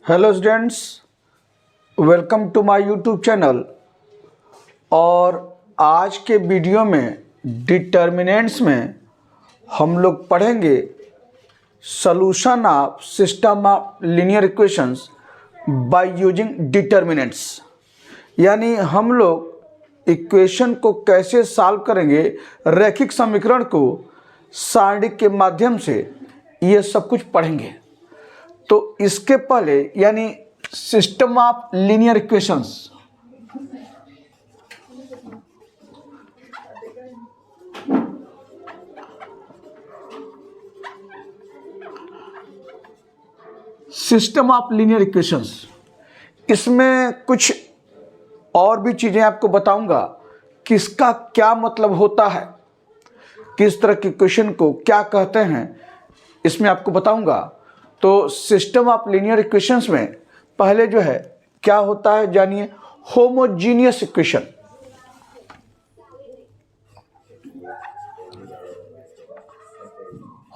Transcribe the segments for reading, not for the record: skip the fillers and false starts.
Hello students, welcome to my YouTube channel. और आज के वीडियो में डिटर्मिनेंट्स में हम लोग पढ़ेंगे solution of system of linear equations by using determinants. यानी हम लोग इक्वेशन को कैसे सॉल्व करेंगे, रैखिक समीकरण को सारणी के माध्यम से, ये सब कुछ पढ़ेंगे। तो इसके पहले यानी system of linear equations, system of linear equations, इसमें कुछ और भी चीजें आपको बताऊंगा कि इसका क्या मतलब होता है, किस तरह के इक्वेशन को क्या कहते हैं, इसमें आपको बताऊंगा। तो सिस्टम ऑफ लीनियर इक्वेशंस में पहले जो है क्या होता है जानिए, होमोजीनियस इक्वेशन।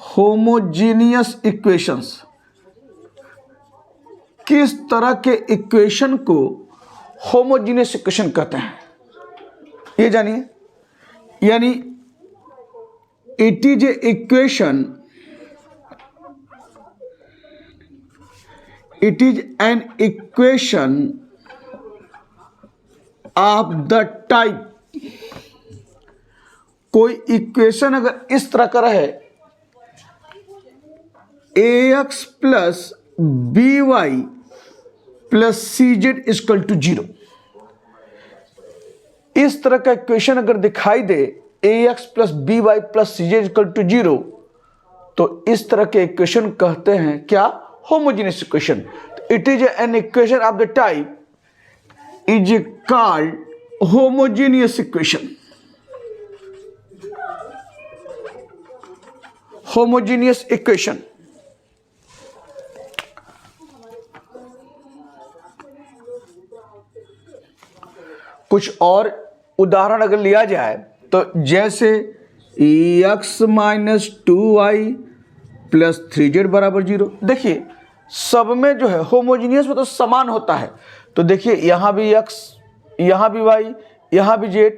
होमोजीनियस इक्वेशंस, किस तरह के इक्वेशन को होमोजीनियस इक्वेशन कहते हैं ये जानिए। यानी it is a equation, it is an equation of the type, कोई इक्वेशन अगर इस तरह का रहे ax plus B Y plus C Z equal to 0, इस तरह का इक्वेशन अगर दिखाई दे ax plus B Y plus C Z equal to 0, तो इस तरह के इक्वेशन कहते हैं क्या, homogeneous equation. It is an equation of the type is called homogeneous equation. Homogeneous equation. कुछ और उदाहरण अगर लिया जाए तो जैसे x minus 2y plus 3z बराबर 0। देखिए सब में जो है होमोजीनियस में तो समान होता है। तो देखिए यहाँ भी x, यहाँ भी y, यहाँ भी z,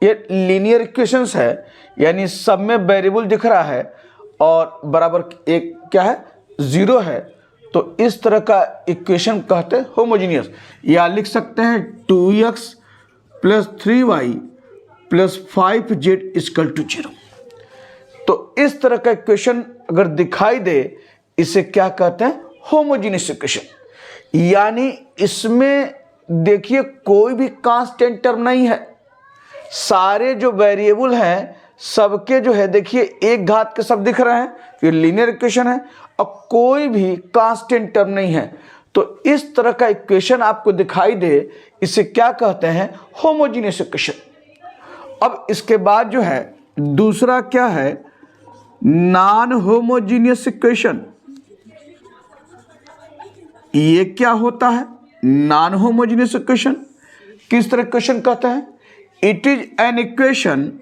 ये लीनियर इक्वेशंस है, यानी सब में वेरिएबल दिख रहा है और बराबर एक क्या है, 0 है। तो इस तरह का इक्वेशन कहते हैं होमोजीनियस। या लिख सकते हैं 2x plus 3y plus 5z equal to 0। तो इस तरह का इक्वेशन अगर दिखाई दे, इसे क्या कहते हैं, होमोजीनियस इक्वेशन। यानी इसमें देखिए कोई भी कांस्टेंट टर्म नहीं है, सारे जो वेरिएबल हैं सबके जो है देखिए एक घात के सब दिख रहे हैं, ये लीनियर इक्वेशन है और कोई भी कांस्टेंट टर्म नहीं है। तो इस तरह का इक्वेशन आपको दिखाई दे, इसे क्या कहते हैं, होमोजीनियस इक्वेशन। अब इसके बाद जो है दूसरा क्या है, नॉन होमोजीनियस इक्वेशन। ये क्या होता है, नॉन होमोजीनियस इक्वेशन। किस तरह इक्वेशन कहते हैं, it is an equation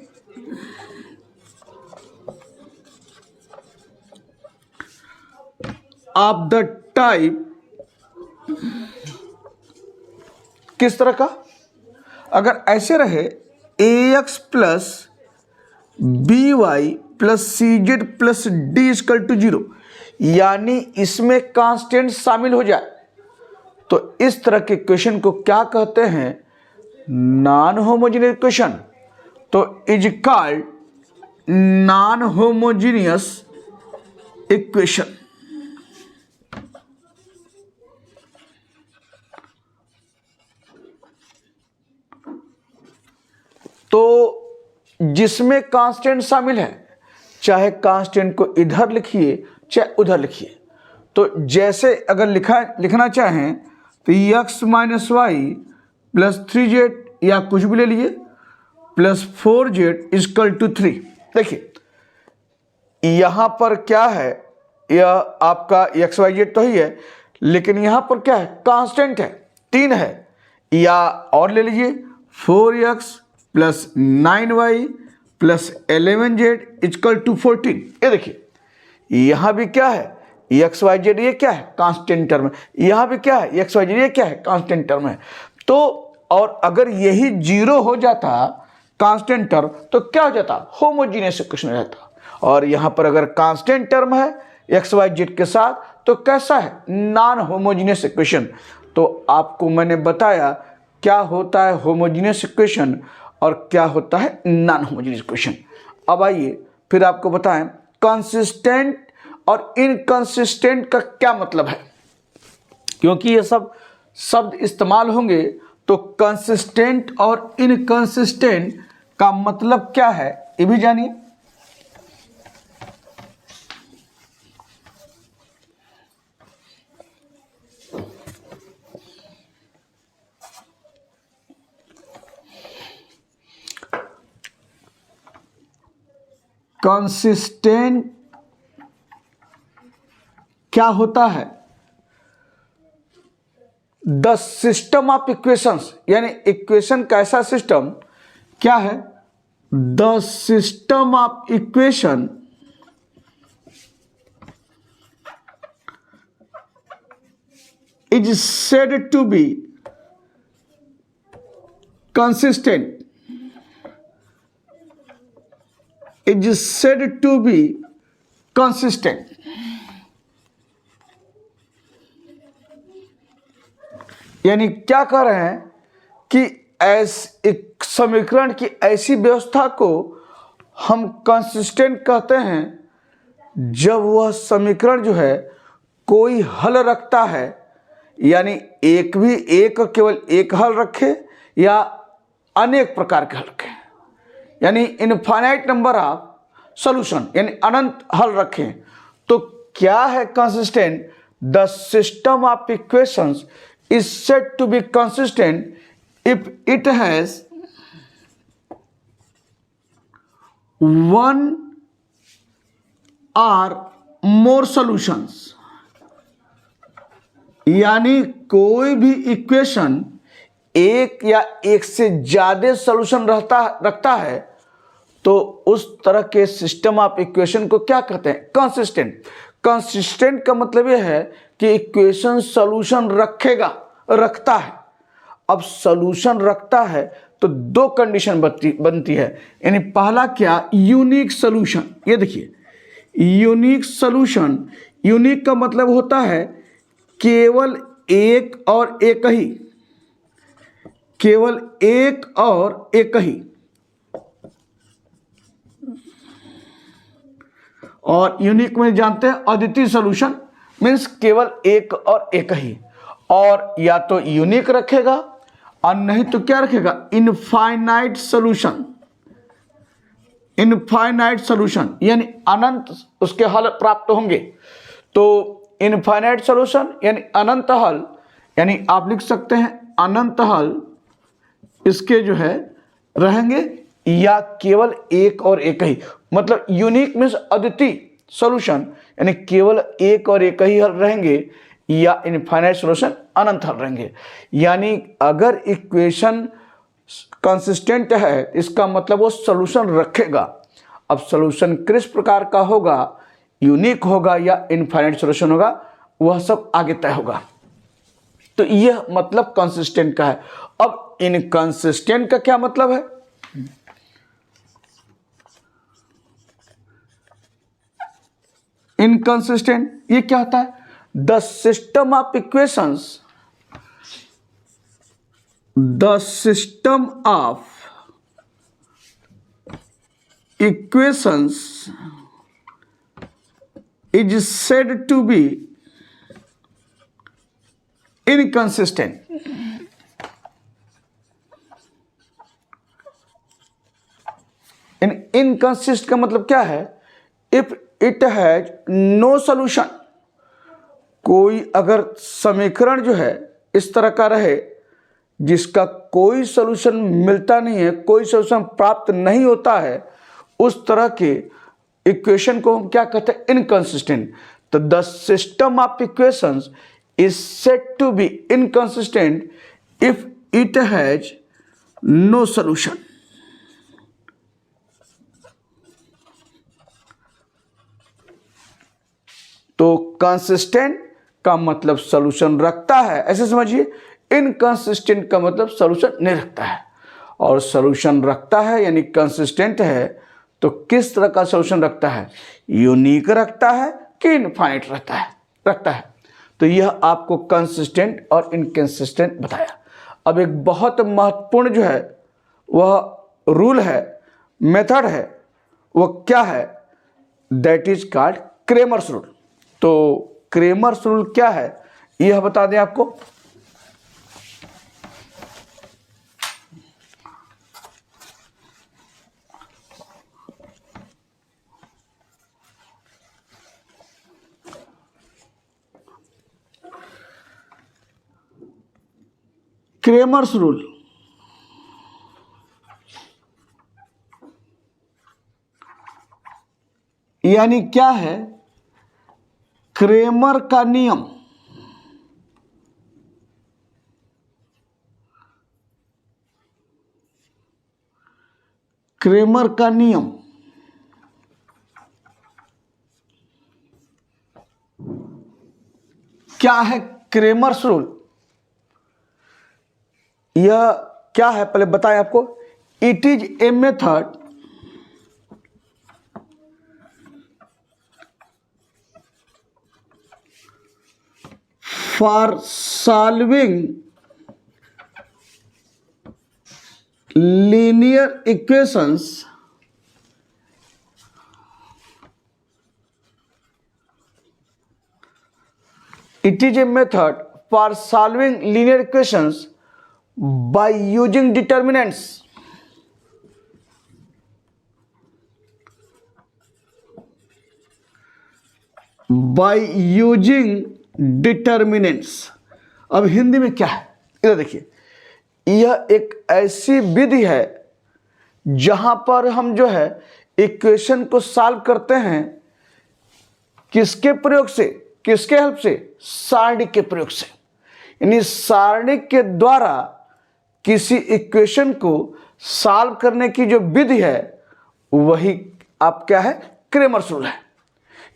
of the type, किस तरह का, अगर ऐसे रहे ax plus B Y plus C Z plus D equal to 0, यानी इसमें कांस्टेंट शामिल हो जाए, तो इस तरह के इक्वेशन को क्या कहते हैं, नॉन होमोजीनियस इक्वेशन। तो is called non homogeneous equation. तो जिसमें कांस्टेंट शामिल है, चाहे कांस्टेंट को इधर लिखिए चाहे उधर लिखिए। तो जैसे अगर लिखना चाहें तो x minus Y plus 3z, या कुछ भी ले लिए, प्लस 4z इक्वल टू 3। देखिए यहां पर क्या है, यह आपका x y z तो ही है, लेकिन यहां पर क्या है, कांस्टेंट है, 3 है। या और ले लीजिए 4x plus 9y plus 11z equal to 14। ये देखिए यहाँ भी क्या है, एक्स वाई जेड ये क्या है, कांस्टेंट टर्म है, यहाँ भी क्या है, एक्स वाई जेड ये क्या है, कांस्टेंट टर्म है। तो और अगर यही जीरो हो जाता कांस्टेंट टर्म तो क्या हो जाता, होमोजीनियस इक्वेशन हो जाता। और यहाँ पर अगर कांस्टेंट टर्म है एक्स वाई जेड के साथ तो कैसा है, नॉन होमोजीनियस इक्वेशन। तो आपको मैंने बताया क्या होता है होमोजीनियस इक्वेशन और क्या होता है नॉन होमोजीनियस इक्वेशन। अब आइए फिर आपको बताएं कंसिस्टेंट और इनकंसिस्टेंट का क्या मतलब है, क्योंकि ये सब शब्द इस्तेमाल होंगे। तो कंसिस्टेंट और इनकंसिस्टेंट का मतलब क्या है ये भी जानिए। कंसिस्टेंट क्या होता है, द सिस्टम ऑफ इक्वेशंस, यानी इक्वेशन का ऐसा सिस्टम क्या है, the system of equation is said to be consistent, is said to be consistent. यानी क्या कह रहे हैं कि एक समीकरण की ऐसी व्यवस्था को हम कंसिस्टेंट कहते हैं जब वह समीकरण जो है कोई हल रखता है, यानी एक और केवल एक हल रखे या अनेक प्रकार के हल रखे, यानी इनफाइनाइट नंबर ऑफ सॉल्यूशन, यानी अनंत हल रखें। तो क्या है consistent, the system of equations is said to be consistent if it has one or more solutions। यानी कोई भी इक्वेशन एक या एक से ज्यादा सॉल्यूशन रखता है तो उस तरह के सिस्टम ऑफ इक्वेशन को क्या कहते हैं, कंसिस्टेंट। कंसिस्टेंट का मतलब यह है कि इक्वेशन सॉल्यूशन रखता है। अब सॉल्यूशन रखता है तो दो कंडीशन बनती है, यानी पहला क्या, यूनिक सॉल्यूशन। ये देखिए यूनिक सॉल्यूशन, यूनिक का मतलब होता है केवल एक और एक ही, केवल एक और एक ही। और यूनिक में जानते हैं अद्वितीय सॉल्यूशन मीन्स केवल एक और एक ही। और या तो यूनिक रखेगा और नहीं तो क्या रखेगा, इनफाइनाइट सॉल्यूशन। इनफाइनाइट सॉल्यूशन यानी अनंत उसके हल प्राप्त होंगे। तो इनफाइनाइट सॉल्यूशन यानी अनंत हल, यानी आप लिख सकते हैं अनंत हल इसके जो है रहेंगे या केवल एक और एक ही। मतलब यूनिक मीन्स अद्वितीय सॉल्यूशन यानी केवल एक और एक ही हल रहेंगे या इनफाइनाइट सॉल्यूशन अनंत हल रहेंगे। यानी अगर इक्वेशन कंसिस्टेंट है इसका मतलब वो सॉल्यूशन रखेगा। अब सॉल्यूशन किस प्रकार का होगा, यूनिक होगा या इनफाइनाइट सॉल्यूशन होगा, वह सब आगे तय होगा। तो यह मतलब कंसिस्टेंट का है। अब इनकंसिस्टेंट का क्या मतलब है, इनकंसिस्टेंट ये क्या होता है, the system of equations, the system of equations is said to be inconsistent. Inconsistent का मतलब क्या है, if it has no solution. कोई अगर समीकरण जो है इस तरह का रहे जिसका कोई सॉल्यूशन मिलता नहीं है, कोई सॉल्यूशन प्राप्त नहीं होता है, उस तरह के इक्वेशन को हम क्या कहते हैं, इनकंसिस्टेंट। तो the system of equations is said to be inconsistent if it has no solution. तो कंसिस्टेंट का मतलब सॉल्यूशन रखता है, ऐसे समझिए। इनकंसिस्टेंट का मतलब सॉल्यूशन नहीं रखता है। और सॉल्यूशन रखता है यानी कंसिस्टेंट है, तो किस तरह का सॉल्यूशन रखता है? यूनिक रखता है कि इनफाइनाइट रखता है। तो यह आपको कंसिस्टेंट और इनकंसिस्टेंट बताया। अब एक बहुत महत्वपूर्ण जो है वह रूल है, मेथड है, वह क्या है? That is called Cramer's rule. तो क्रेमर्स रूल क्या है यह बता दें आपको। क्रेमर्स रूल यानी क्या है? क्रेमर का नियम। क्रेमर का नियम क्या है? क्रेमर्स रूल यह क्या है पहले बताएं आपको। It is a method for solving linear equations It is a method for solving linear equations by using determinants. By using determinants. अब हिंदी में क्या है इधर देखिए। यह एक ऐसी विधि है जहां पर हम जो है इक्वेशन को सॉल्व करते हैं किसके प्रयोग से? किसके हेल्प से? सारणिक के प्रयोग से। यानी सारणिक के द्वारा किसी इक्वेशन को सॉल्व करने की जो विधि है वही आप क्या है? क्रेमर्स रूल है।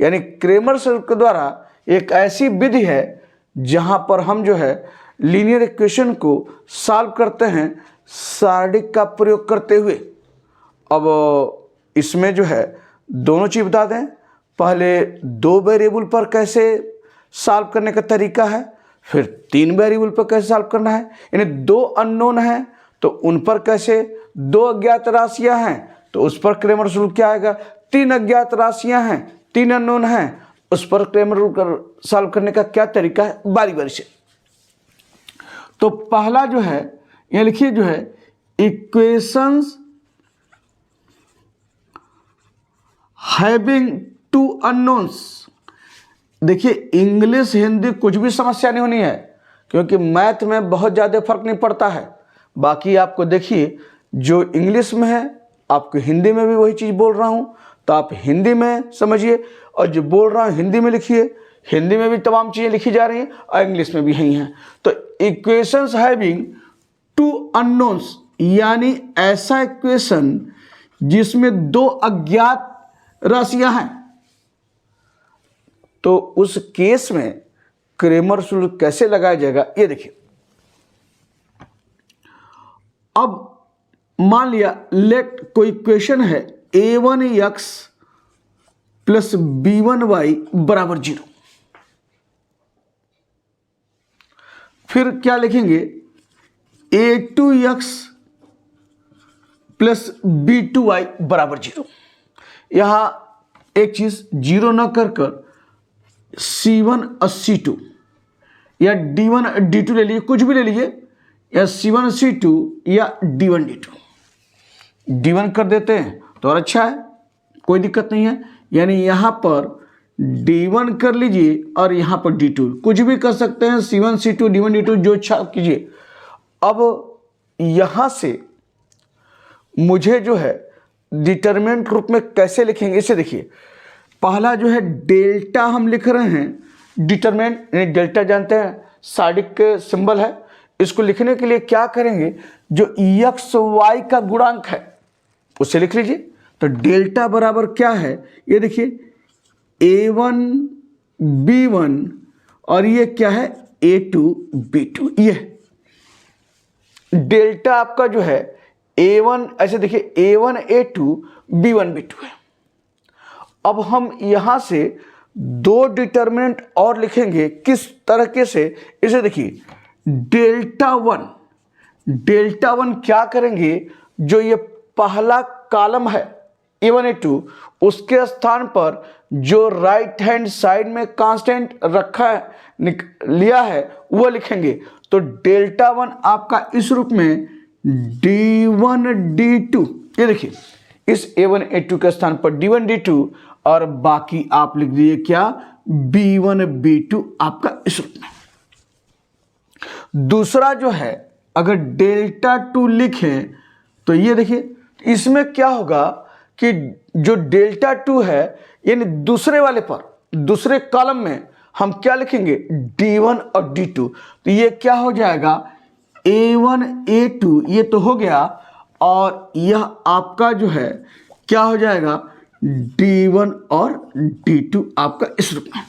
यानी क्रेमर्स रूल के द्वारा एक ऐसी विधि है जहां पर हम जो है लीनियर इक्वेशन को सॉल्व करते हैं सारणिक का प्रयोग करते हुए। अब इसमें जो है दोनों चीज बता दें। पहले 2 वेरिएबल पर कैसे सॉल्व करने का तरीका है, फिर 3 वेरिएबल पर कैसे सॉल्व करना है। यानी 2 अननोन हैं तो उन पर कैसे, 2 अज्ञात राशियां हैं तो उस पर क्रेमर्स रूल क्या आएगा। 3 अज्ञात राशियां हैं, 3 अननोन हैं, उस पर क्रेमर रूल सॉल्व करने का क्या तरीका है, बारी बारी से। तो पहला जो है ये लिखिए जो है इक्वेशंस हैविंग 2 अननोन्स। देखिए इंग्लिश हिंदी कुछ भी समस्या नहीं होनी है क्योंकि मैथ में बहुत ज़्यादा फर्क नहीं पड़ता है। बाकी आपको देखिए जो इंग्लिश में है आपको हिंदी में भी वही चीज़ बोल रहा हूँ तो आप हिंदी में समझिए और जो बोल रहा हूँ हिंदी में लिखिए। हिंदी में भी तमाम चीज़ें लिखी जा रही हैं और इंग्लिश में भी यही हैं। तो इक्वेशंस हैविंग 2 अननोन्स यानी ऐसा इक्वेशन जिसमें 2 अज्ञात राशियां हैं तो उस केस में क्रेमर्स रूल कैसे लगाया जाएगा ये देखिए। अब मान लिया लेट कोई इक्वेशन है a1x प्लस b1y बराबर 0। फिर क्या लिखेंगे a2x प्लस b2y बराबर 0। यहां एक चीज 0 न कर C1 और C2 या D1 D2 ले लीजिए, कुछ भी ले लीजिए, या C1 C2 या D1 D2। D1 कर देते हैं तो और अच्छा है, कोई दिक्कत नहीं है। यानी यहाँ पर D1 कर लीजिए और यहाँ पर D2, कुछ भी कर सकते हैं, C1 C2 D1 D2 जो इच्छा कीजिए। अब यहाँ से मुझे जो है डिटरमिनेंट रूप में कैसे लिखेंगे इसे देखिए। पहला जो है डेल्टा हम लिख रहे हैं डिटरमिनेंट, यानी डेल्टा जानते हैं सारणिक के सिंबल है। इसको लिखने के लिए क्या करेंगे, जो एक्स वाई का गुणांक है उसे लिख लीजिए। तो डेल्टा बराबर क्या है ये देखिए a1 B1 और ये क्या है A2 B2। ये डेल्टा आपका जो है A1, ऐसे देखिए A1 A2 B1 B2 है। अब हम यहां से दो डिटर्मिनेंट और लिखेंगे। किस तरीके से, इसे देखिए डेल्टा वन क्या करेंगे, जो ये पहला कॉलम है A1 A2 उसके स्थान पर जो राइट हैंड साइड में कांस्टेंट रखा है लिया है वो लिखेंगे। तो डेल्टा वन आपका इस रूप में D1 D2, ये देखिए इस A1 A2 के स्थान पर D1 D2 और बाकी आप लिख दीजिए क्या B1 B2 आपका इस रूप में। दूसरा जो है अगर डेल्टा 2 लिखें तो ये देखिए इसमें क्या होगा कि जो डेल्टा 2 है यानी दूसरे वाले पर दूसरे कॉलम में हम क्या लिखेंगे D1 और D2। तो ये क्या हो जाएगा A1 A2, ये तो हो गया, और यह आपका जो है क्या हो जाएगा D1 और D2 आपका इस रूप में।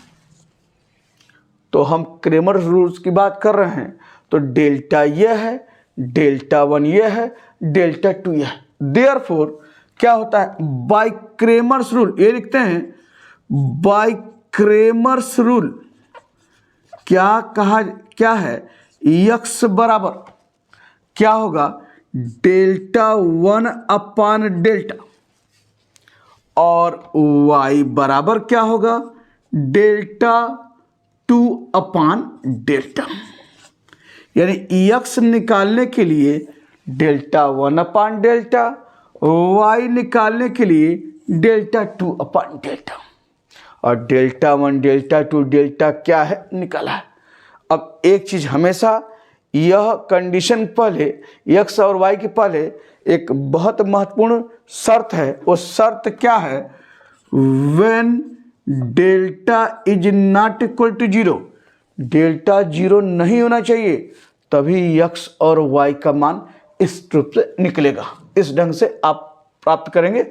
तो हम क्रेमर रूल्स की बात कर रहे हैं। तो डेल्टा ये है, डेल्टा 1 ये है, डेल्टा 2 ये है। देयरफॉर क्या होता है बाय क्रेमर्स रूल, ये लिखते हैं बाय क्रेमर्स रूल क्या है x बराबर क्या होगा डेल्टा 1 अपान डेल्टा, और y बराबर क्या होगा डेल्टा 2 अपान डेल्टा। यानी x निकालने के लिए डेल्टा 1 अपान डेल्टा, y निकालने के लिए डेल्टा 2 अपान डेल्टा, और डेल्टा 1 डेल्टा 2 डेल्टा क्या है निकाला है। अब एक चीज हमेशा यह कंडीशन पहले x और y के पहले एक बहुत महत्वपूर्ण शर्त है। वो शर्त क्या है, when delta is not equal to 0, delta 0 नहीं होना चाहिए, तभी x और y का मान इस रूप से निकलेगा। इस ढंग से आप प्राप्त करेंगे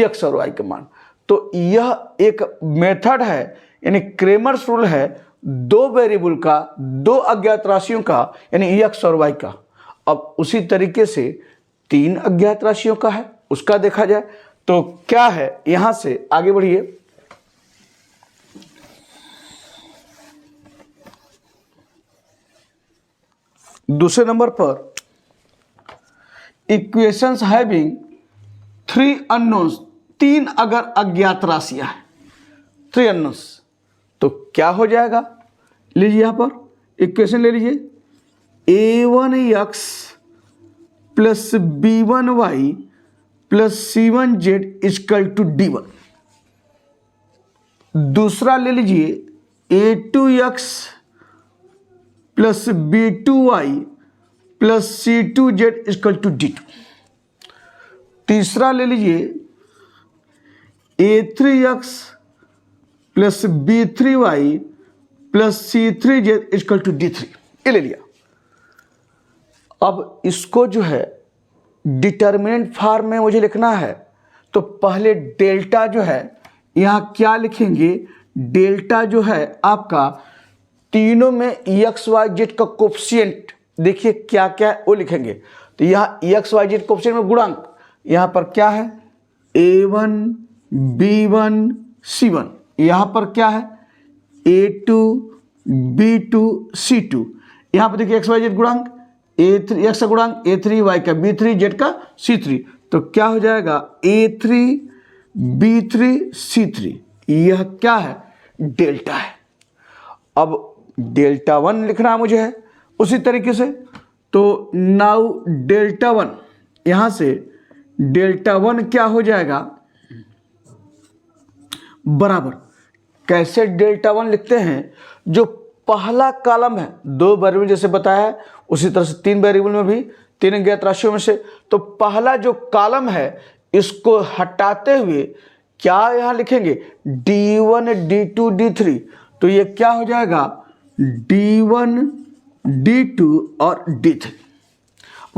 x और y का मान। तो यह एक मेथड है, यानी क्रेमर्स रूल है, दो वेरिएबल का, दो अज्ञात राशियों का, यानी x और y का। अब उसी तरीके से 3 अज्ञात राशियों का है, उसका देखा जाए तो क्या है। यहां से आगे बढ़िए, दूसरे नंबर पर इक्वेशंस हैविंग 3 अननोन्स, 3 अगर अज्ञात राशियां हैं, 3 अननोन्स, तो क्या हो जाएगा, लीजिए यहां पर इक्वेशन ले लीजिए a1x plus b1y plus c1z equal to d1। दूसरा ले लीजिए a2x plus b2y plus c2z equal to d2। तीसरा ले लीजिए a3x plus b3y plus c3z equal to d3। ये ले लिया। अब इसको जो है डिटर्मिनेंट फॉर्म में मुझे लिखना है, तो पहले डेल्टा जो है यहाँ क्या लिखेंगे, डेल्टा जो है आपका तीनों में एक्स वाई जेड का कोफिशिएंट देखिए क्या क्या है वो लिखेंगे। तो यहाँ एक्स वाई जेड कोफिशिएंट में गुणांक यहाँ पर क्या है a1 b1 c1, यहाँ पर क्या है a2 b2 c2, यहाँ पर देखिए एक्स वाई जेड गुणांक a3 एक्स का गुणांक a3 y का b3 z का c3। तो क्या हो जाएगा a3 b3 c3, यह क्या है डेल्टा है। अब डेल्टा 1 लिखना मुझे है उसी तरीके से। तो नाउ डेल्टा 1, यहां से डेल्टा 1 क्या हो जाएगा बराबर, कैसे डेल्टा 1 लिखते हैं, जो पहला कॉलम है, 2 वेरिएबल जैसे बताया है उसी तरह से 3 वेरिएबल में भी 3 अज्ञात राशियों में से, तो पहला जो कॉलम है इसको हटाते हुए क्या यहां लिखेंगे d1 d2 d3। तो ये क्या हो जाएगा d1 d2 और d3।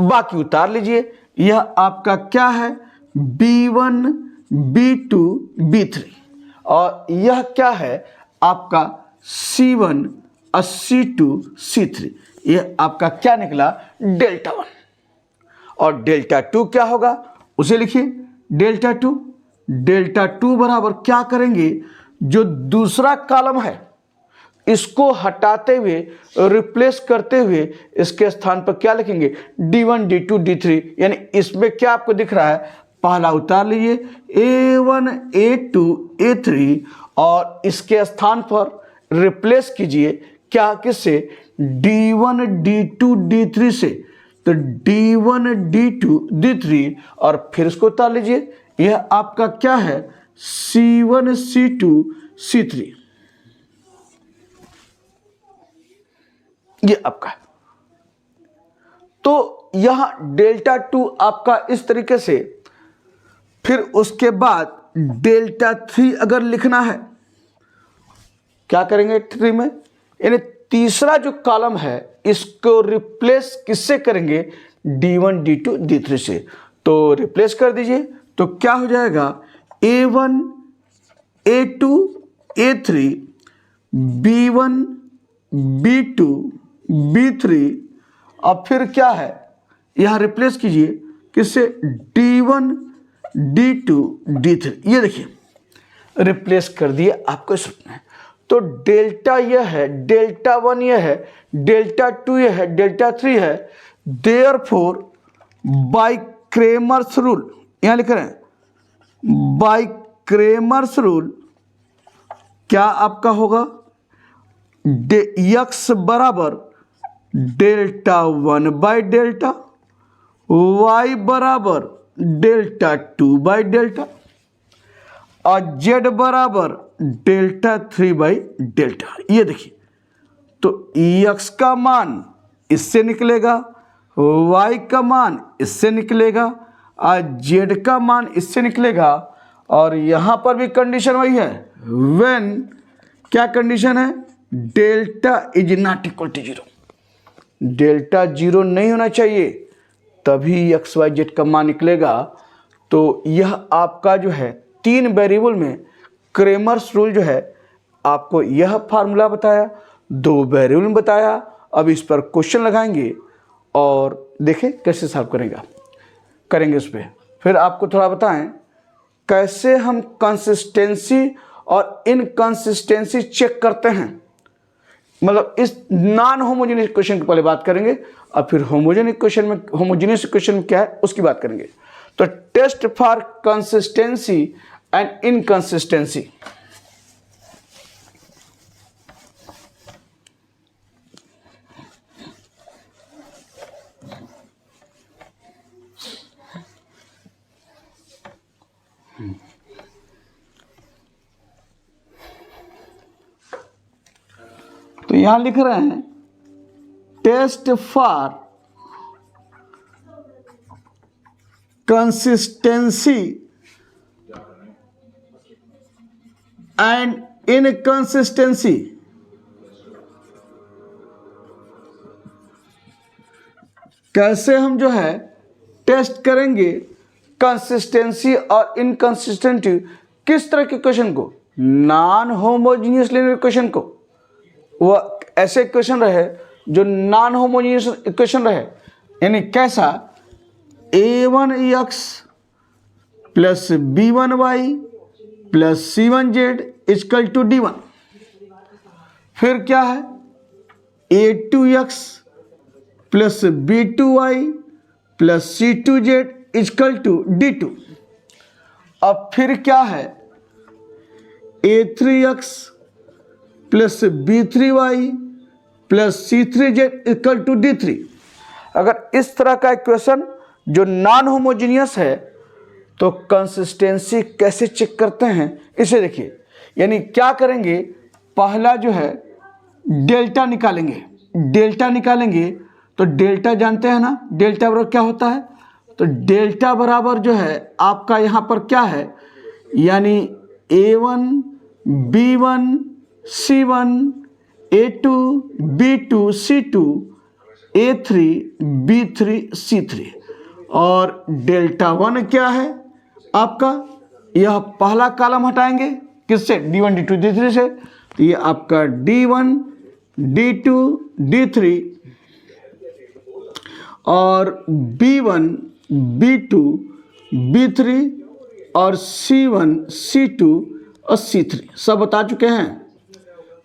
बाकी उतार लीजिए, यह आपका क्या है b1 b2 b3, और यह क्या है आपका C1 और C2 C3, ये आपका क्या निकला? डेल्टा 1। और डेल्टा 2 क्या होगा उसे लिखिए। डेल्टा 2 बराबर क्या करेंगे, जो दूसरा कॉलम है इसको हटाते हुए रिप्लेस करते हुए इसके स्थान पर क्या लिखेंगे? D1 D2 D3। यानी इसमें क्या आपको दिख रहा है, पहला उतार लीजिए A1 A2 A3 और इसके स्थान पर रिप्लेस कीजिए क्या, किससे? D1 D2 D3 से। तो D1 D2 D3 और फिर इसको उतार लीजिए, यह आपका क्या है? C1 C2 C3, ये आपका है। तो यहां डेल्टा 2 आपका इस तरीके से। फिर उसके बाद डेल्टा 3 अगर लिखना है, क्या करेंगे 3 में? यानी तीसरा जो कॉलम है इसको रिप्लेस किससे करेंगे? D1 D2 D3 से। तो रिप्लेस कर दीजिए, तो क्या हो जाएगा? A1 A2 A3 B1 B2 B3 और फिर क्या है, यहां रिप्लेस कीजिए किससे? D1 D2 D3। ये देखिए रिप्लेस कर दिए आपको इसमें। तो डेल्टा यह है, डेल्टा 1 यह है, डेल्टा 2 यह है, डेल्टा 3 है। देयरफॉर बाय क्रेमर्स रूल, यहां लिख रहे हैं बाय क्रेमर्स रूल क्या आपका होगा? x बराबर डेल्टा 1 बाई डेल्टा, y बराबर डेल्टा 2 बाई डेल्टा और z बराबर डेल्टा 3 बाई डेल्टा। ये देखिए, तो x का मान इससे निकलेगा, y का मान इससे निकलेगा और z का मान इससे निकलेगा। और यहां पर भी कंडीशन वही है, व्हेन क्या कंडीशन है? Delta is not equal to 0। Delta 0 नहीं होना चाहिए, तभी एक्स वाई जेड का मान निकलेगा। तो यह आपका जो है 3 वेरिएबल में क्रेमर्स रूल जो है, आपको यह फार्मूला बताया, 2 वेरिएबल में बताया। अब इस पर क्वेश्चन लगाएंगे और देखें कैसे सॉल्व करेंगे उस पर। फिर आपको थोड़ा बताएं कैसे हम कंसिस्टेंसी और इनकंसिस्टेंसी चेक करते हैं। मतलब इस नॉन होमोजेनियस इक्वेशन की पहले बात करेंगे और फिर होमोजेनियस इक्वेशन में क्या है उसकी बात करेंगे। तो test for consistency and inconsistency. तो यहां लिख रहे हैं test for consistency and inconsistency. कैसे हम जो है टेस्ट करेंगे कंसिस्टेंसी और इनकंसिस्टेंसी, किस तरह के क्वेश्चन को? नॉन होमोजेनियस लीनियर इक्वेशन को। वह ऐसे इक्वेशन रहे जो नॉन होमोजेनियस इक्वेशन रहे, यानी कैसा? a1x plus b1y plus c1z equal to d1। फिर क्या है? a2x plus b2y plus c2z equal to d2। अब फिर क्या है? a3x plus b3y plus c3z equal to d3। अगर इस तरह का इक्वेशन जो नॉन होमोजीनियस है तो कंसिस्टेंसी कैसे चेक करते हैं इसे देखिए। यानी क्या करेंगे, पहला जो है डेल्टा निकालेंगे। तो डेल्टा जानते हैं ना, डेल्टा बराबर क्या होता है? तो डेल्टा बराबर जो है आपका यहाँ पर क्या है, यानी a1 b1 c1 a2 b2 c2 a3 b3 c3। और डेल्टा 1 क्या है आपका? यह पहला कॉलम हटाएंगे किससे? d1 d2 d3 से। तो ये आपका D1 D2 D3 और B1 B2 B3 और C1 C2 और C3 सब बता चुके हैं।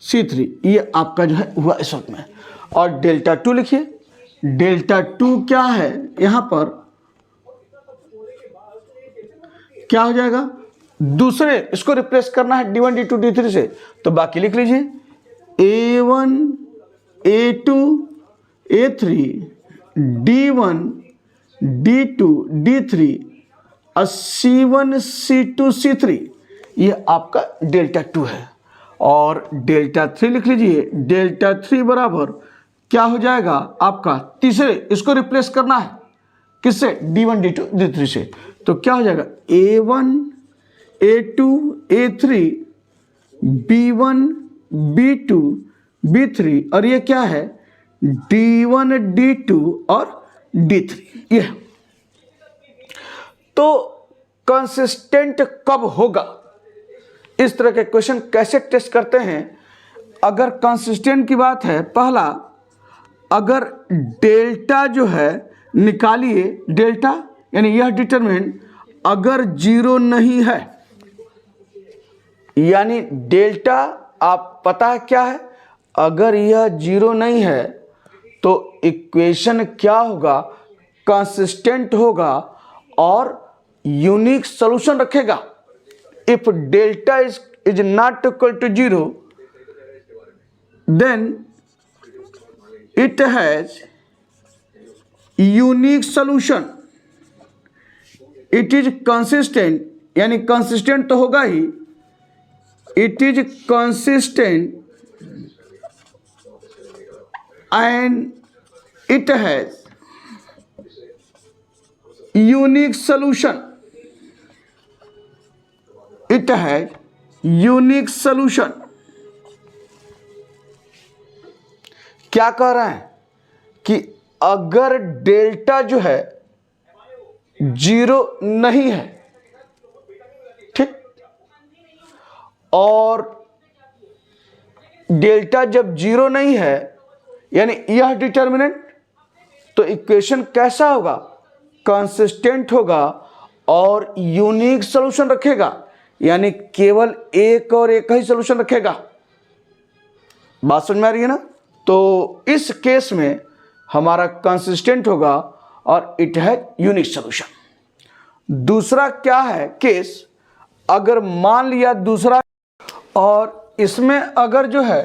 C3 ये आपका जो है हुआ इस वक्त में। और डेल्टा 2 लिखिए। डेल्टा 2 क्या है, यहां पर क्या हो जाएगा, दूसरे इसको रिप्लेस करना है D1 D2 D3 से, तो बाकी लिख लीजिए A1 A2 A3 D1 D2 D3 और C1 C2 C3 ये आपका डेल्टा 2 है। और डेल्टा 3 लिख लीजिए। डेल्टा 3 बराबर क्या हो जाएगा आपका, तीसरे इसको रिप्लेस करना है किससे, D1 D2 D3 से, तो क्या हो जाएगा A1 A2 A3 B1 B2 B3 और ये क्या है D1 D2 और D3 ये। तो कंसिस्टेंट कब होगा, इस तरह के क्वेश्चन कैसे टेस्ट करते हैं। अगर कंसिस्टेंट की बात है, पहला अगर डेल्टा जो है निकालिए, डेल्टा यानी यह डिटरमिनेंट अगर जीरो नहीं है, यानी डेल्टा आप पता है क्या है, अगर यह जीरो नहीं है तो इक्वेशन क्या होगा, कंसिस्टेंट होगा और यूनिक सॉल्यूशन रखेगा। If delta is not equal to zero then it has unique solution. It is consistent, यानी कंसिस्टेंट तो होगा ही, it is consistent and it has unique solution. It has unique solution. क्या कह रहे हैं कि अगर डेल्टा जो है जीरो नहीं है, ठीक, और डेल्टा जब जीरो नहीं है यानी यह डिटर्मिनेंट, तो इक्वेशन कैसा होगा, कंसिस्टेंट होगा और यूनिक सॉल्यूशन रखेगा, यानी केवल एक और एक ही सॉल्यूशन रखेगा। बात समझ में आ रही है ना। तो इस केस में हमारा कंसिस्टेंट होगा और इट है यूनिक सॉल्यूशन। दूसरा क्या है केस, अगर मान लिया दूसरा, और इसमें अगर जो है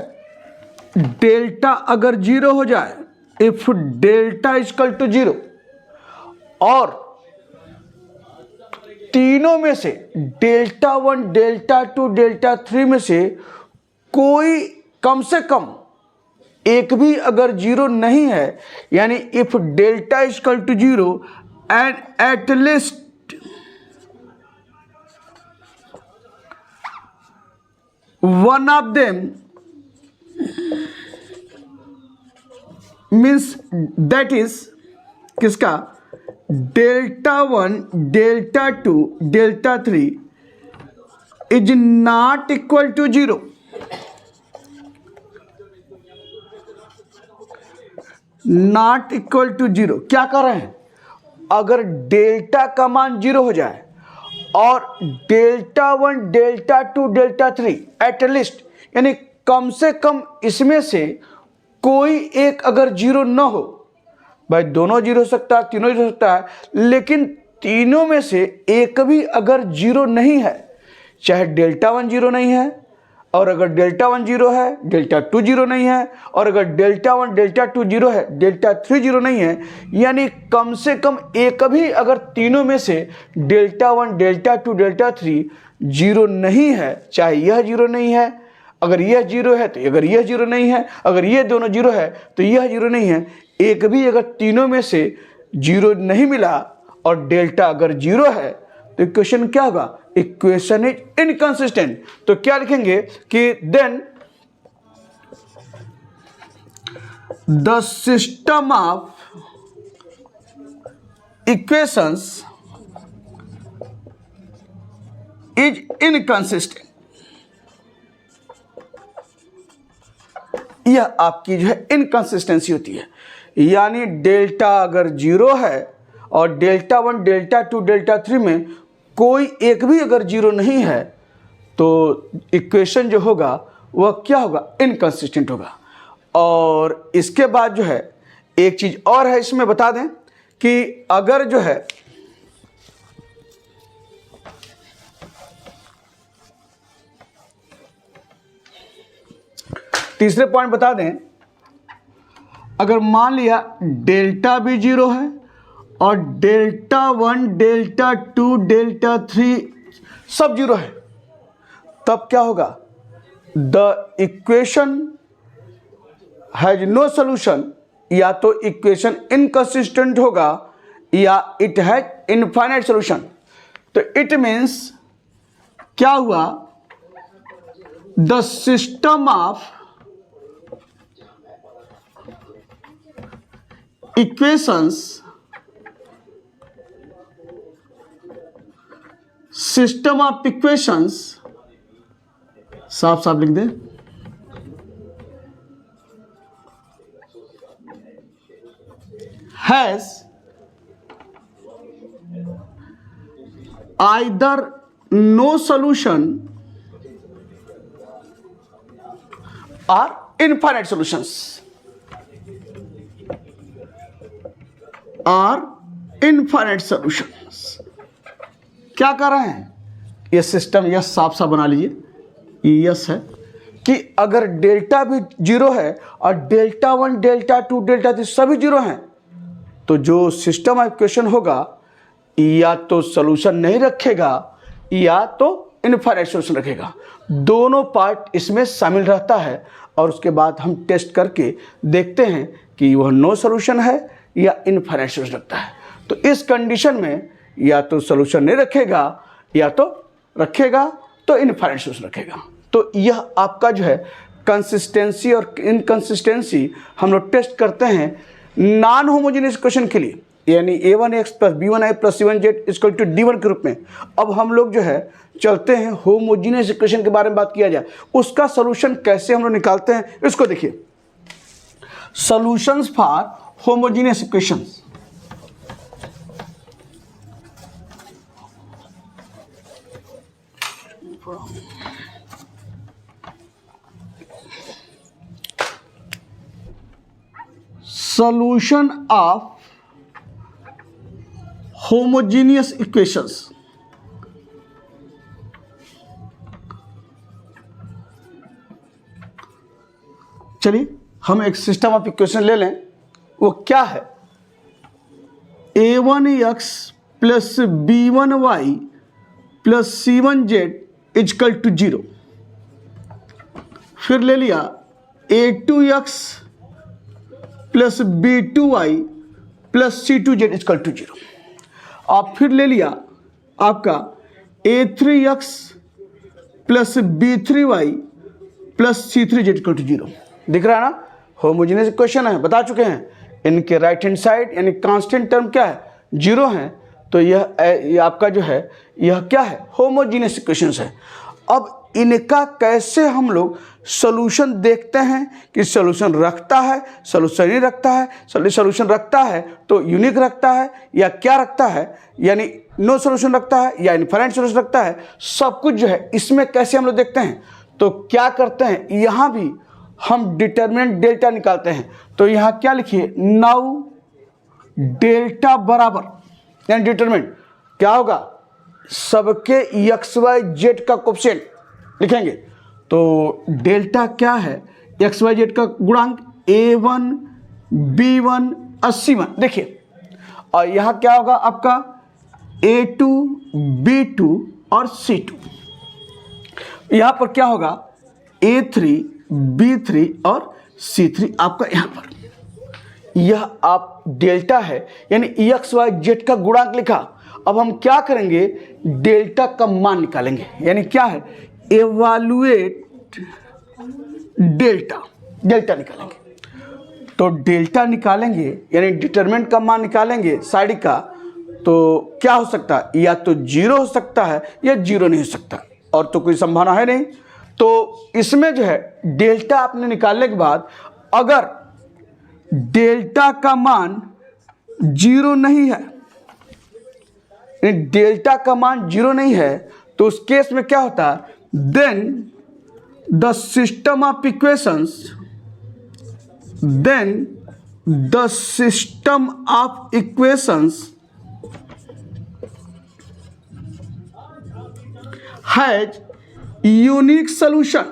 डेल्टा अगर जीरो हो जाए, if delta equal to zero, और तीनों में से डेल्टा 1 डेल्टा 2 डेल्टा 3 में से कोई कम से कम एक भी अगर जीरो नहीं है, यानी if delta equal to zero and at least one of them means that is किसका, delta 1 delta 2 delta 3 is not equal to zero. Not equal to zero क्या कर रहे हैं, अगर डेल्टा का मान जीरो हो जाए और delta 1 delta 2 delta 3 at least, यानी कम से कम इसमें से कोई एक अगर जीरो ना हो, भाई दोनों जीरो हो सकता है, तीनों जीरो हो सकता है, लेकिन तीनों में से एक भी अगर जीरो नहीं है, चाहे डेल्टा 1 जीरो नहीं है, और अगर डेल्टा 1 जीरो है, डेल्टा 2 जीरो नहीं है, और अगर डेल्टा 1 डेल्टा 2 जीरो है, डेल्टा 3 जीरो नहीं है, यानी कम से कम एक भी अगर तीनों में से डेल्टा 1 डेल्टा 2 डेल्टा 3 जीरो नहीं है, चाहे यह जीरो नहीं है, अगर यह जीरो है तो अगर यह जीरो नहीं है, अगर ये दोनों जीरो है तो यह जीरो नहीं है, एक भी अगर तीनों में से जीरो नहीं मिला और डेल्टा अगर जीरो है, तो इक्वेशन क्या होगा, इक्वेशन इज इनकंसिस्टेंट। तो क्या लिखेंगे कि then the system of equations is inconsistent. यह आपकी जो है इनकंसिस्टेंसी होती है। यानी डेल्टा अगर 0 है और डेल्टा 1, डेल्टा 2, डेल्टा 3 में कोई एक भी अगर 0 नहीं है तो इक्वेशन जो होगा वह क्या होगा, इनकंसिस्टेंट होगा। और इसके बाद जो है एक चीज़ और है, इसमें बता दें कि अगर जो है तीसरे पॉइंट बता दें, अगर मान लिया डेल्टा भी 0 है और डेल्टा 1, डेल्टा 2, डेल्टा 3 सब 0 है, तब क्या होगा, the equation has no solution. या तो इक्वेशन इनकंसिस्टेंट होगा या इट हैज इनफाइनाइट सोल्यूशन। तो इट मीन्स क्या हुआ, the system of equations, system of equations, साफ साफ लिख दे, has either no solution or infinite solutions, or infinite solutions। क्या कर रहे हैं, ये सिस्टम यस साफ साफ बना लीजिए, यस है कि अगर डेल्टा भी 0 है और डेल्टा 1, डेल्टा 2, डेल्टा 3 सभी 0 हैं, तो जो सिस्टम ऑफ इक्वेशन होगा या तो सॉल्यूशन नहीं रखेगा या तो इनफाइनाइट सॉल्यूशन रखेगा। दोनों पार्ट इसमें शामिल रहता है और उसके बाद हम टेस्ट करके देखते हैं कि वह नो सॉल्यूशन है या इनफाइनाइट सॉल्यूशन रखता है। तो इस कंडीशन में या तो सॉल्यूशन नहीं रखेगा या तो रखेगा तो इनफाइनाइट सॉल्यूशन रखेगा। तो यह आपका जो है कंसिस्टेंसी और इनकंसिस्टेंसी हम लोग टेस्ट करते हैं नॉन होमोजेनियस इक्वेशन के लिए, यानी a1x plus b1i plus c1z equal to d1 के रूप में। अब हम लोग जो है चलते हैं होमोजेनियस इक्वेशन के बारे में बात किया जाए, उसका सॉल्यूशन कैसे हम लोग निकालते हैं इसको देखिए। Solutions for homogeneous equations, solution of homogeneous equations। चलिए हम एक सिस्टम ऑफ इक्वेशन ले लें, वो क्या है, a1x plus b1y plus c1z equal to 0। फिर ले लिया a2x plus b2y plus c2z equal to 0। और फिर ले लिया आपका a3x plus b3y plus c3z equal to 0। दिख रहा है ना, होमोजेनियस इक्वेशन है, बता चुके हैं। इनके राइट हैंड साइड यानी कांस्टेंट टर्म क्या है, 0 है। तो यह आपका जो है यह क्या है, होमोजेनियस इक्वेशंस है। अब इनका कैसे हम लोग सॉल्यूशन देखते हैं कि सॉल्यूशन रखता है, सॉल्यूशन नहीं रखता है, सॉल्यूशन रखता है तो यूनिक रखता है या क्या रखता है, यानी नो सॉल्यूशन रखता है या इनफाइनाइट सॉल्यूशन रखता है, सब कुछ जो है इसमें कैसे हम लोग देखते हैं। तो क्या करते हैं, यहाँ भी हम डिटरमिनेंट डेल्टा निकालते हैं। तो यहाँ क्या लिखिए, नाउ डेल्टा बराबर, यानी डिटरमिनेंट क्या होगा, सबके एक्स वाई जेड का कोफिशिएंट लिखेंगे। तो डेल्टा क्या है, एक्स वाई जेड का गुणांक a1 b1 और c1 देखिए। और यहाँ क्या होगा आपका a2 b2 और c2। यहाँ पर क्या होगा a3 b3 और c3 आपका यहाँ पर। यह आप डेल्टा है यानी एक्स वाई जेड का गुणांक लिखा। अब हम क्या करेंगे, डेल्टा का मान निकालेंगे, यानी क्या है, एवैल्यूएट डेल्टा, डेल्टा निकालेंगे। तो डेल्टा निकालेंगे यानी डिटरमिनेंट का मान निकालेंगे साइड का। तो क्या हो सकता है, या तो 0 हो सकता है या 0 नहीं हो सकता, और तो कोई संभावना है नहीं। तो इसमें जो है डेल्टा आपने निकालने के बाद अगर डेल्टा का मान 0 नहीं है, डेल्टा का मान 0 नहीं है, तो उस केस में क्या होता है, then the system of equations has unique solution.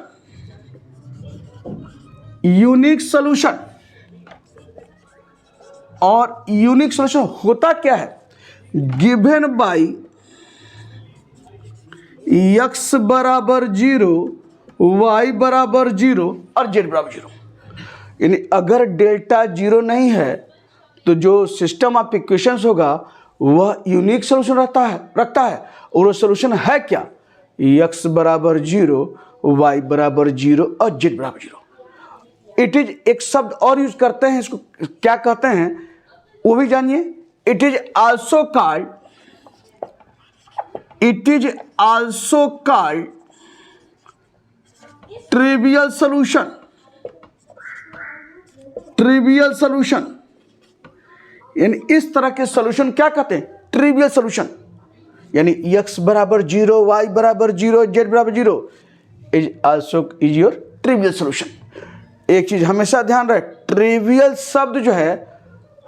और यूनिक सॉल्यूशन होता क्या है, गिवन बाई x बराबर 0, y बराबर 0 और z बराबर 0। यानी अगर डेल्टा 0 नहीं है तो जो सिस्टम ऑफ इक्वेशंस होगा वह यूनिक सॉल्यूशन रखता है। और वो सॉल्यूशन है क्या, x बराबर 0, y बराबर 0 और z बराबर 0। इट इज एक शब्द और यूज करते हैं, इसको क्या कहते हैं वो भी जानिए। It is also called trivial solution. यानी इस तरह के सॉल्यूशन क्या कहते हैं, ट्रिवियल सॉल्यूशन। यानी x बराबर 0, y बराबर 0, z बराबर 0 इज योर ट्रिवियल सॉल्यूशन। एक चीज हमेशा ध्यान रहे, ट्रिवियल शब्द जो है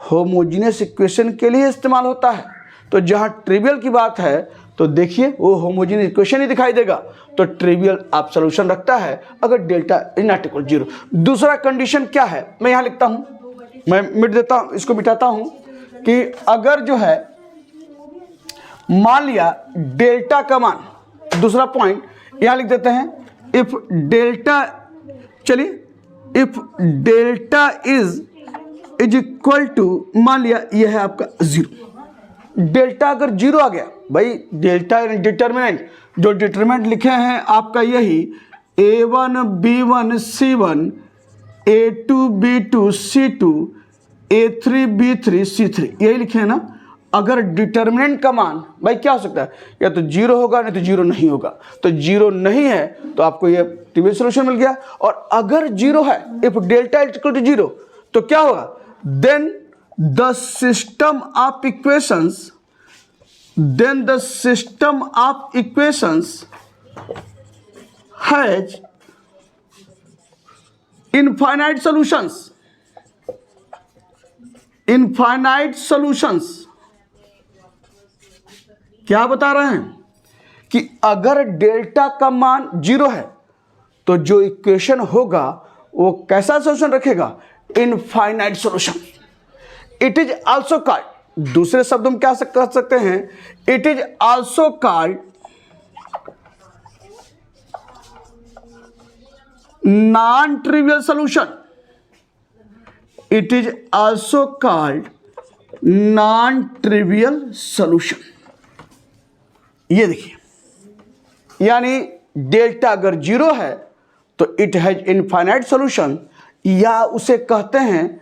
होमोजीनियस इक्वेशन के लिए इस्तेमाल होता है। तो जहां ट्रिवियल की बात है तो देखिए वो होमोजीनियस इक्वेशन ही दिखाई देगा। तो ट्रिवियल आप सॉल्यूशन रखता है अगर डेल्टा इज नॉट इक्वल 0। दूसरा कंडीशन क्या है, मैं यहां लिखता हूं, मैं मिट देता हूं, इसको मिटाता हूं कि अगर जो है मान लिया डेल्टा का मान, दूसरा पॉइंट यहां लिख देते हैं, if delta is equal to, मान लिया यह है आपका 0। डेल्टा अगर 0 आ गया, भाई डेल्टा डिटर्मिनेंट, जो डिटर्मिनेंट लिखे हैं आपका यही a1 b1 c1 a2 b2 c2 a3 b3 c3, यही लिखे हैं ना। अगर डिटर्मिनेंट का मान भाई क्या हो सकता है, या तो 0 होगा नहीं तो 0 नहीं होगा। तो 0 नहीं है तो आपको ये ट्रिवियल सॉल्यूशन मिल गया। और अगर 0 है, if delta is equal to 0, तो क्या होगा, then the system of equations has infinite solutions। क्या बता रहे हैं कि अगर डेल्टा का मान 0 है तो जो इक्वेशन होगा वो कैसा सॉल्यूशन रखेगा, infinite solution. It is also called, दूसरे शब्दों में क्या कह सकते हैं, it is also called non trivial solution. It is also called non trivial solution. ये देखिए, यानी डेल्टा अगर 0 है तो इट हैज इनफाइनाइट सॉल्यूशन, या उसे कहते हैं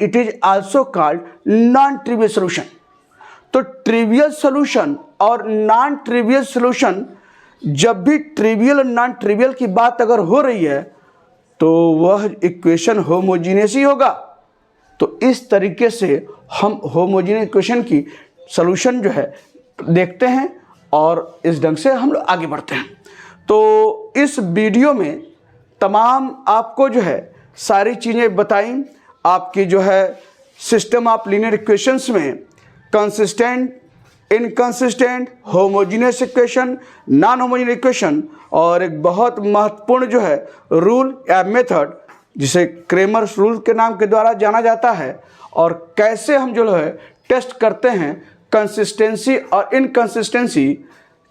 it is also called non trivial solution. तो ट्रिवियल सॉल्यूशन और नॉन ट्रिवियल सॉल्यूशन, जब भी ट्रिवियल और नॉन ट्रिवियल की बात अगर हो रही है तो वह इक्वेशन होमोजीनियस ही होगा। तो इस तरीके से हम होमोजीनियस इक्वेशन की सॉल्यूशन जो है देखते हैं और इस ढंग से हम लोग आगे बढ़ते हैं। तो इस वीडियो में तमाम आपको जो है सारी चीज़ें बताई, आपकी जो है सिस्टम ऑफ लीनियर इक्वेशंस में consistent, inconsistent, homogeneous equation, non homogeneous equation, और एक बहुत महत्वपूर्ण जो है रूल या मेथड जिसे क्रेमर्स रूल के नाम के द्वारा जाना जाता है, और कैसे हम जो है टेस्ट करते हैं कंसिस्टेंसी और इनकंसिस्टेंसी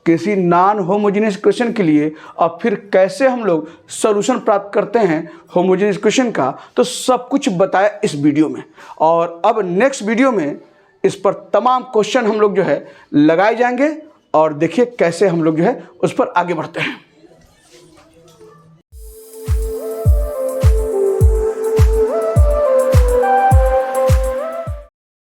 किसी नॉन होमोजीनियस इक्वेशन के लिए, और फिर कैसे हम लोग सॉल्यूशन प्राप्त करते हैं होमोजीनियस इक्वेशन का, तो सब कुछ बताया इस वीडियो में। और अब नेक्स्ट वीडियो में इस पर तमाम क्वेश्चन हम लोग जो है लगाए जाएंगे, और देखिए कैसे हम लोग जो है उस पर आगे बढ़ते हैं।